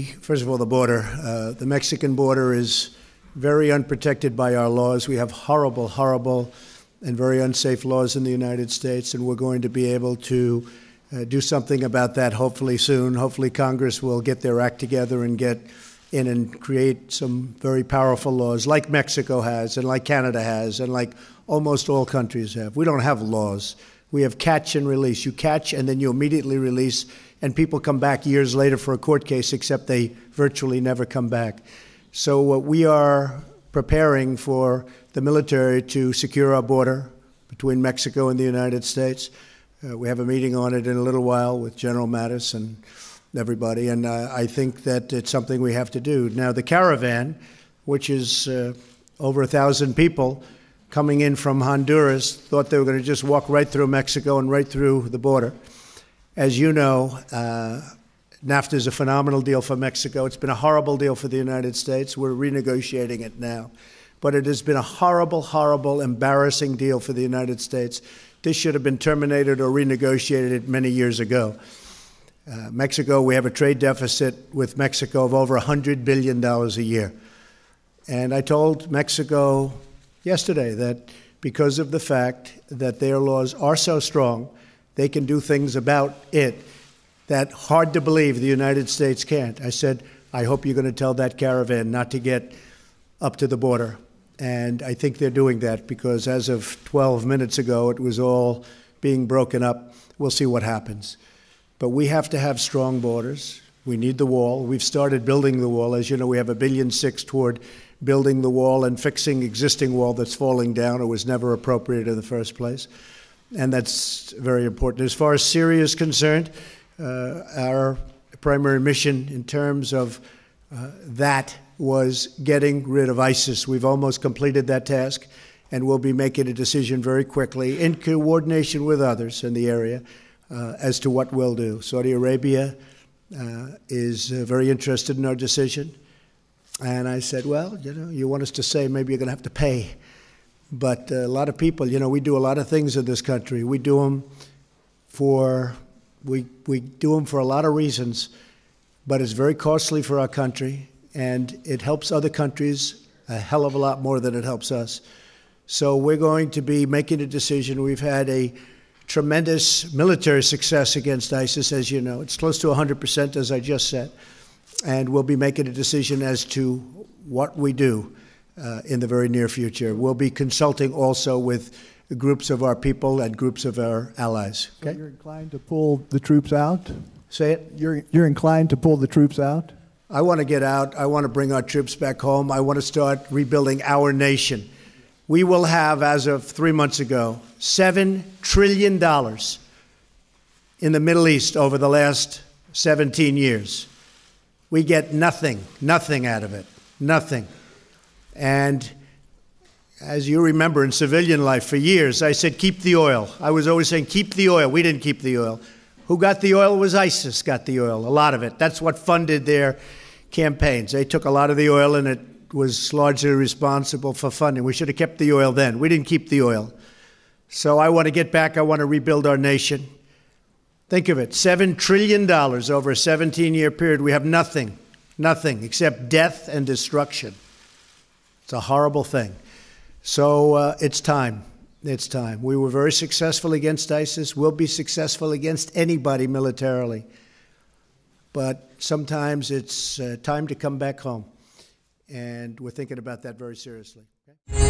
first of all, the border. The Mexican border is very unprotected by our laws. We have horrible, horrible and very unsafe laws in the United States, and we're going to be able to do something about that hopefully soon. Hopefully Congress will get their act together and get in and create some very powerful laws like Mexico has and like Canada has and like almost all countries have. We don't have laws. We have catch and release. You catch and then you immediately release, and people come back years later for a court case, except they virtually never come back. So we are preparing for the military to secure our border between Mexico and the United States. We have a meeting on it in a little while with General Mattis and everybody, and I think that it's something we have to do. Now, the caravan, which is over 1,000 people coming in from Honduras, thought they were going to just walk right through Mexico and right through the border. As you know, NAFTA is a phenomenal deal for Mexico. It's been a horrible deal for the United States. We're renegotiating it now. But it has been a horrible, horrible, embarrassing deal for the United States. This should have been terminated or renegotiated many years ago. Mexico, we have a trade deficit with Mexico of over $100 billion a year. And I told Mexico yesterday that because of the fact that their laws are so strong, they can do things about it that hard to believe the United States can't. I said, I hope you're going to tell that caravan not to get up to the border. And I think they're doing that because as of 12 minutes ago, it was all being broken up. We'll see what happens. But we have to have strong borders. We need the wall. We've started building the wall. As you know, we have $1.6 billion toward building the wall and fixing existing wall that's falling down or was never appropriate in the first place. And that's very important. As far as Syria is concerned, our primary mission in terms of that was getting rid of ISIS. We've almost completed that task, and we'll be making a decision very quickly in coordination with others in the area as to what we'll do. Saudi Arabia is very interested in our decision. And I said, well, you know, you want us to say maybe you're going to have to pay. But a lot of people, you know, we do a lot of things in this country. We do them for a lot of reasons, but it's very costly for our country, and it helps other countries a hell of a lot more than it helps us. So we're going to be making a decision. We've had a tremendous military success against ISIS, as you know. It's close to 100%, as I just said. And we'll be making a decision as to what we do in the very near future. We'll be consulting also with groups of our people and groups of our allies. Okay? So you're inclined to pull the troops out? Say it? You're inclined to pull the troops out? I want to get out. I want to bring our troops back home. I want to start rebuilding our nation. We will have, as of 3 months ago, $7 trillion in the Middle East over the last 17 years. We get nothing out of it, nothing. And as you remember, in civilian life, for years, I said, keep the oil. I was always saying, keep the oil. We didn't keep the oil. Who got the oil? Was ISIS got the oil, a lot of it. That's what funded their campaigns. They took a lot of the oil, and it was largely responsible for funding. We should have kept the oil then. We didn't keep the oil. So I want to get back. I want to rebuild our nation. Think of it, $7 trillion over a 17-year period. We have nothing except death and destruction. It's a horrible thing. So it's time. It's time. We were very successful against ISIS. We'll be successful against anybody militarily. But sometimes it's time to come back home. And we're thinking about that very seriously. Okay?